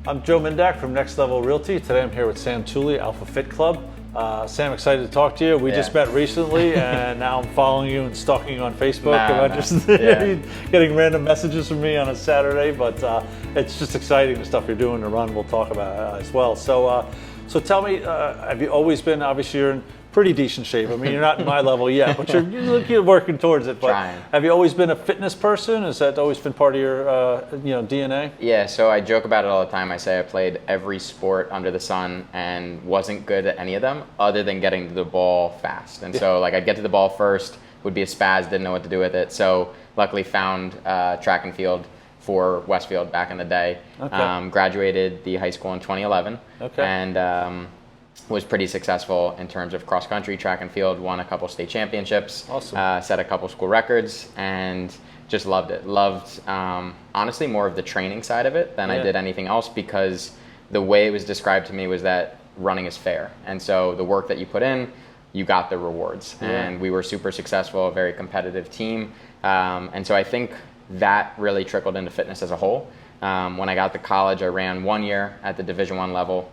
I'm Joe Mindak from Next Level Realty. Today I'm here with Sam Tooley, Alpha Fit Club. Sam, excited to talk to you. We just met recently, and now I'm following you and stalking you on Facebook. I'm interested in getting random messages from me on a Saturday, but it's just exciting the stuff you're doing to run. We'll talk about as well. So tell me, have you always been, obviously you're in pretty decent shape. I mean, you're not in my level yet, but you're working towards it. But Trying. Have you always been a fitness person? Has that always been part of your DNA? Yeah, so I joke about it all the time. I say I played every sport under the sun and wasn't good at any of them other than getting to the ball fast. And so like I'd get to the ball first, would be a spaz, didn't know what to do with it. So luckily found track and field for Westfield back in the day. Okay. Graduated the high school in 2011. Okay. And was pretty successful in terms of cross country, track and field, won a couple state championships, awesome. Set a couple school records, and just loved it. Loved, honestly, more of the training side of it than I did anything else, because the way it was described to me was that running is fair. And so the work that you put in, you got the rewards. And we were super successful, a very competitive team. And so I think that really trickled into fitness as a whole. When I got to college, I ran 1 year at the Division I level,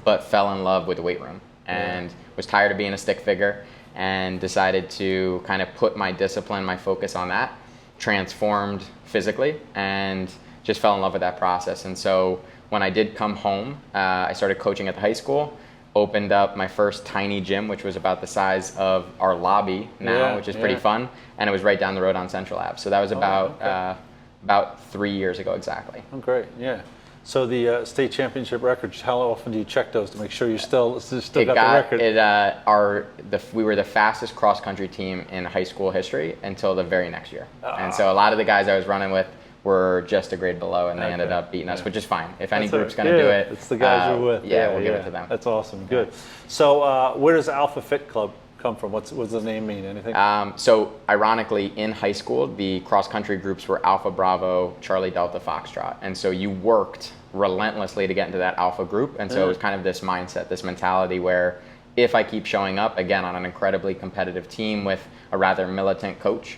but fell in love with the weight room and was tired of being a stick figure and decided to kind of put my discipline, my focus on that, transformed physically, and just fell in love with that process. And so when I did come home, I started coaching at the high school, opened up my first tiny gym, which was about the size of our lobby now, which is pretty fun, and it was right down the road on Central Ave. So that was about 3 years ago exactly. Oh, great, yeah. So the state championship records, how often do you check those to make sure you still got the record? We were the fastest cross country team in high school history until the very next year. And so a lot of the guys I was running with were just a grade below, and they ended up beating us, which is fine. If any group's going to do it, it's the guys you're with. We'll give it to them. That's awesome. Good. So where does Alpha Fit Club come from? What's the name mean? Anything? So ironically, in high school, the cross country groups were Alpha Bravo, Charlie Delta, Foxtrot, and so you worked relentlessly to get into that alpha group. And so it was kind of this mindset, this mentality where if I keep showing up, again, on an incredibly competitive team with a rather militant coach,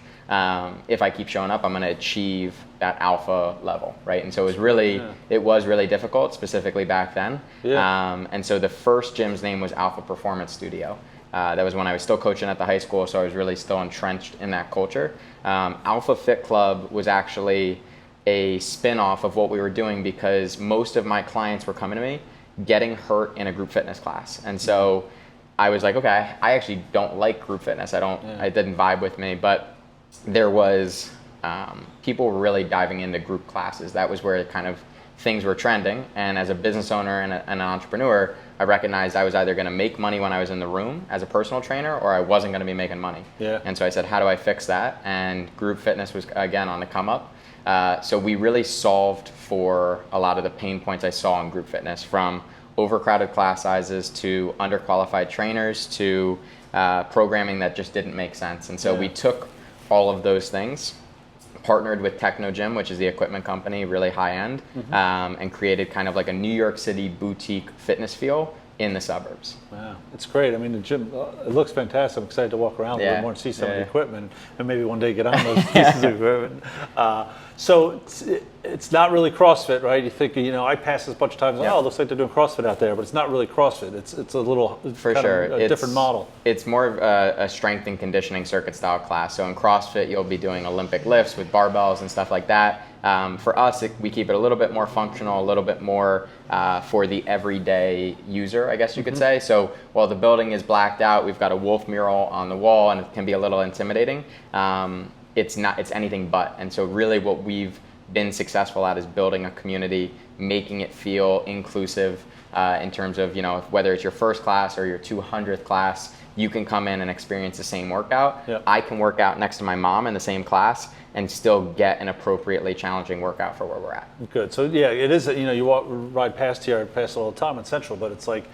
if I keep showing up, I'm going to achieve that alpha level, right? And so it was really difficult, specifically back then. And so the first gym's name was Alpha Performance Studio. That was when I was still coaching at the high school, so I was really still entrenched in that culture. Alpha Fit Club was actually a spin-off of what we were doing, because most of my clients were coming to me getting hurt in a group fitness class. And so I was like, okay, I actually don't like group fitness. It didn't vibe with me, but there was, people were really diving into group classes. That was where kind of things were trending. And as a business owner and an entrepreneur, I recognized I was either going to make money when I was in the room as a personal trainer, or I wasn't going to be making money. And so I said, how do I fix that? And group fitness was, again, on the come up. So we really solved for a lot of the pain points I saw in group fitness, from overcrowded class sizes to underqualified trainers to programming that just didn't make sense. And so we took all of those things, partnered with Techno Gym, which is the equipment company, really high end, and created kind of like a New York City boutique fitness feel in the suburbs. Wow, it's great. I mean, the gym, it looks fantastic. I'm excied to walk around a little more and see some of the equipment, and maybe one day get on those pieces of equipment. So it's not really CrossFit, right? You think, I pass this a bunch of times, it looks like they're doing CrossFit out there, but it's not really CrossFit. It's a little, a different model. It's more of a strength and conditioning circuit style class. So in CrossFit, you'll be doing Olympic lifts with barbells and stuff like that. For us, we keep it a little bit more functional, a little bit more for the everyday user, I guess you could say. So while the building is blacked out, we've got a wolf mural on the wall, and it can be a little intimidating. It's anything but. And so really what we've been successful at is building a community, making it feel inclusive in terms of, whether it's your first class or your 200th class, you can come in and experience the same workout. I can work out next to my mom in the same class and still get an appropriately challenging workout for where we're at. Good. So it is, you ride past here, I pass it all the time in Central, but it's like,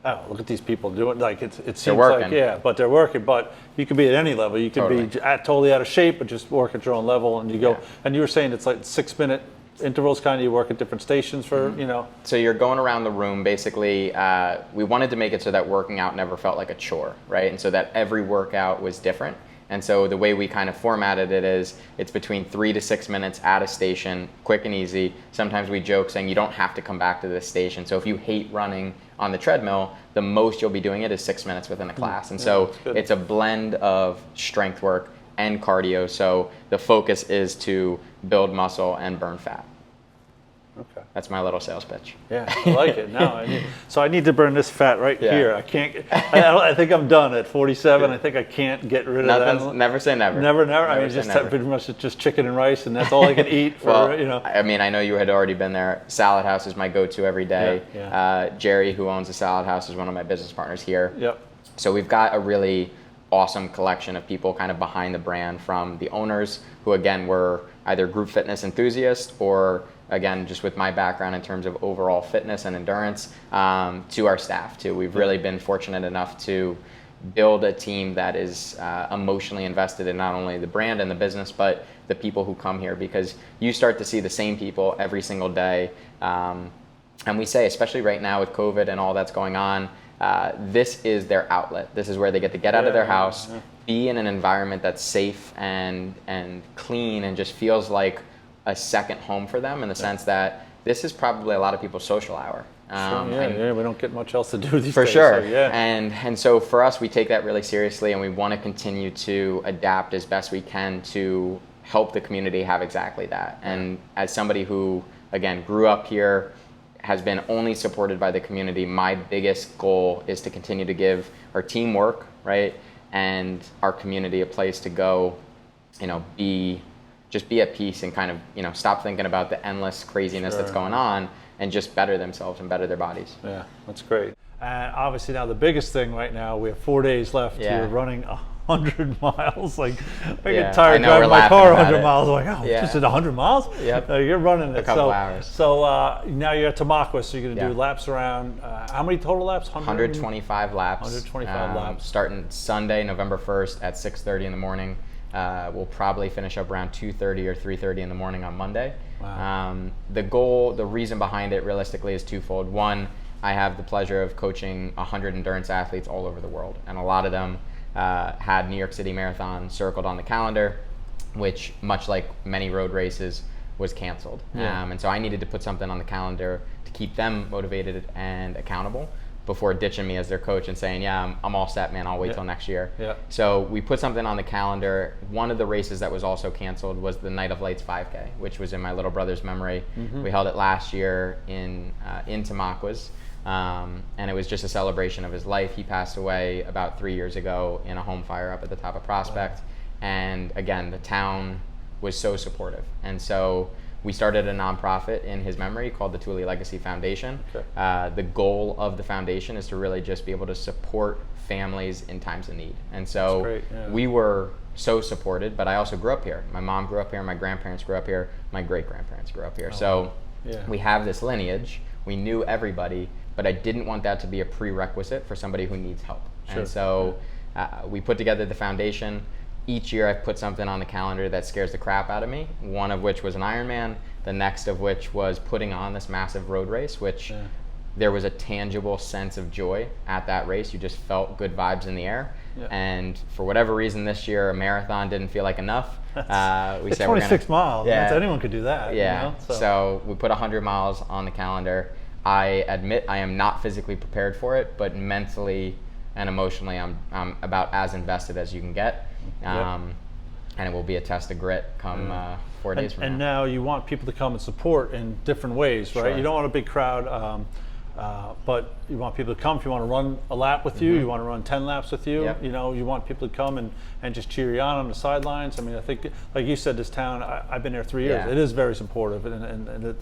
oh, look at these people doing, like it seems like, but they're working, but you could be at any level. You could be totally out of shape, but just work at your own level, and you go, and you were saying it's like 6-minute intervals, kind of, you work at different stations for, So you're going around the room, basically. We wanted to make it so that working out never felt like a chore, right? And so that every workout was different. And so the way we kind of formatted it is it's between 3 to 6 minutes at a station, quick and easy. Sometimes we joke saying you don't have to come back to this station. So if you hate running on the treadmill, the most you'll be doing it is 6 minutes within a class. And so it's a blend of strength work and cardio. So the focus is to build muscle and burn fat. Okay. That's my little sales pitch. Yeah, I like it. No, so I need to burn this fat right here. I can't. I think I'm done at 47. I think I can't get rid of that. Never say never. Never. I mean, just pretty much just chicken and rice, and that's all I can eat for. Well, I mean, I know you had already been there. Salad House is my go-to every day. Jerry, who owns the Salad House, is one of my business partners here. Yep. So we've got a really awesome collection of people kind of behind the brand, from the owners who, again, were either group fitness enthusiasts or, again, just with my background in terms of overall fitness and endurance, to our staff too. We've really been fortunate enough to build a team that is emotionally invested in not only the brand and the business, but the people who come here, because you start to see the same people every single day. And we say, especially right now with COVID and all that's going on, this is their outlet. This is where they get to get out of their house, be in an environment that's safe and clean and just feels like a second home for them, in the sense that this is probably a lot of people's social hour. We don't get much else to do these days. For sure. So, and so for us, we take that really seriously, and we want to continue to adapt as best we can to help the community have exactly that. And as somebody who, again, grew up here, has been only supported by the community, my biggest goal is to continue to give our team work, right, and our community a place to go, just be at peace and kind of, stop thinking about the endless craziness that's going on, and just better themselves and better their bodies. Yeah, that's great. And obviously now the biggest thing right now, we have 4 days left. You're running 100 miles. Like, I get tired driving my car 100 miles. I'm like, just at 100 miles? Yep. You're running it. A couple hours. So now you're at Tamaqua, so you're going to do laps around, how many total laps? 125 laps. 125 laps. Starting Sunday, November 1st at 6:30 in the morning. We'll probably finish up around 2:30 or 3:30 in the morning on Monday. Wow. The reason behind it realistically is twofold. One, I have the pleasure of coaching 100 endurance athletes all over the world, and a lot of them had New York City Marathon circled on the calendar, which, much like many road races, was canceled. And so I needed to put something on the calendar to keep them motivated and accountable before ditching me as their coach and saying, I'm all set, man, I'll wait till next year. So we put something on the calendar. One of the races that was also canceled was the Night of Lights 5K, which was in my little brother's memory. We held it last year in Tamaquas. And it was just a celebration of his life. He passed away about 3 years ago in a home fire up at the top of Prospect. Wow. And again, the town was so supportive. And so we started a nonprofit in his memory called the Tooley Legacy Foundation. The goal of the foundation is to really just be able to support families in times of need. And so we were so supported, but I also grew up here. My mom grew up here, my grandparents grew up here, my great-grandparents grew up here. We have this lineage. We knew everybody, but I didn't want that to be a prerequisite for somebody who needs help. And so we put together the foundation. Each year I've put something on the calendar that scares the crap out of me, one of which was an Ironman, the next of which was putting on this massive road race, which there was a tangible sense of joy at that race. You just felt good vibes in the air. And for whatever reason this year, a marathon didn't feel like enough. It's 26 miles. Anyone could do that. So we put 100 miles on the calendar. I admit I am not physically prepared for it, but mentally and emotionally I'm about as invested as you can get. And it will be a test of grit come 4 days from now. And now you want people to come and support in different ways, right? You don't want a big crowd, but you want people to come. If you want to run a lap with you, you want to run 10 laps with you, you want people to come and just cheer you on the sidelines. I mean, I think, like you said, this town, I've been there 3 years. It is very supportive, and it,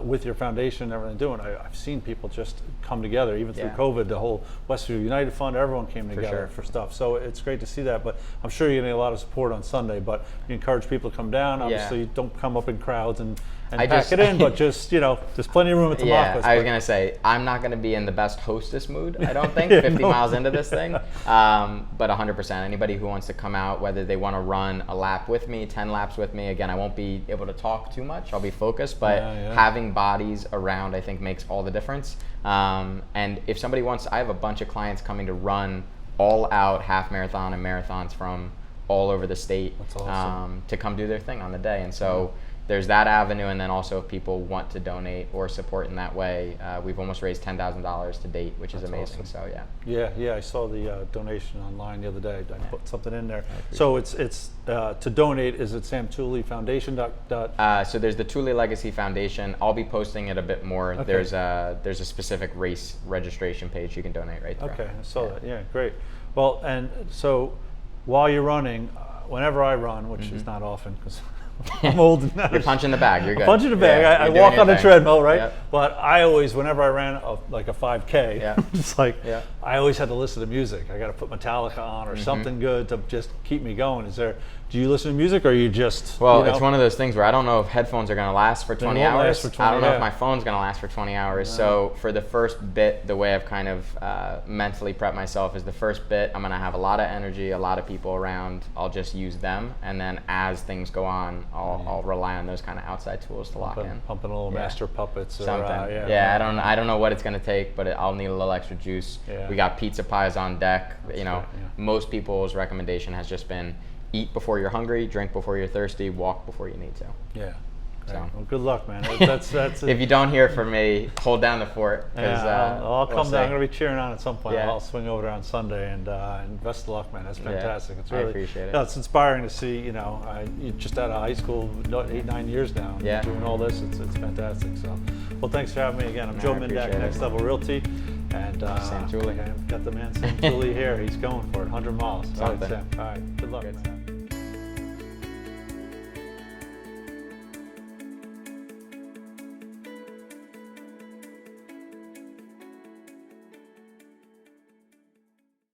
with your foundation and everything doing, I've seen people just come together, even through COVID. The whole Westview United Fund, everyone came together for stuff. So it's great to see that. But I'm sure you're getting a lot of support on Sunday. But you encourage people to come down. Obviously, don't come up in crowds and pack it in. But just there's plenty of room at the office. I was gonna say I'm not gonna be in the best hostess mood. I don't think 50 miles into this thing. But 100%. Anybody who wants to come out, whether they want to run a lap with me, 10 laps with me. Again, I won't be able to talk too much. I'll be focused, but having bodies around, I think, makes all the difference. And if somebody wants, I have a bunch of clients coming to run all out half marathon and marathons from all over the state. That's awesome. To come do their thing on the day. And so there's that avenue, and then also if people want to donate or support in that way, we've almost raised $10,000 to date, which is amazing. Awesome. So yeah. I saw the donation online the other day. I put something in there. So it's to donate. Is it Sam Tooley Foundation? So there's the Tooley Legacy Foundation. I'll be posting it a bit more. Okay. There's a specific race registration page you can donate right there. Okay, I saw that. Yeah, great. Well, and so while you're running, whenever I run, which is not often because I'm old and You're punching the bag. You're good. I'm punching the bag. Yeah, I you're walk doing on the your thing. treadmill, right? Yep. But I always, whenever I ran like a 5K, just like Yeah. I always had to listen to music. I got to put Metallica on or something good to just keep me going. Do you listen to music, or are you just? Well, it's one of those things where I don't know if headphones are going to last for 20 won't hours. last for 20, I don't know yeah. if my phone's going to last for 20 hours. So for the first bit, the way I've kind of mentally prepped myself is the first bit, I'm going to have a lot of energy, a lot of people around. I'll just use them. And then as things go on, I'll rely on those kind of outside tools to lock in. Pumping a little master puppets. Or, Something. I don't know what it's going to take, but I'll need a little extra juice. Yeah. We got pizza pies on deck. That's you know, great, yeah. most people's recommendation has just been eat before you're hungry, drink before you're thirsty, walk before you need to. Yeah. So. Right. Well, good luck, man. That's If you don't hear from me, hold down the fort. Yeah, I'll come down. I'm going to be cheering on at some point. Yeah. I'll swing over there on Sunday, and best of luck, man. That's fantastic. It's really, I appreciate it. Yeah, it's inspiring to see. You're just out of high school, 8-9 years now. Yeah. Doing all this, it's fantastic. So, well, thanks for having me again. I'm Joe Mindak, Next Level Realty, and Sam Tooley. Got the man Sam Tooley here. He's going for it, 100 miles. All right, Something. Sam. All right, good luck. Good.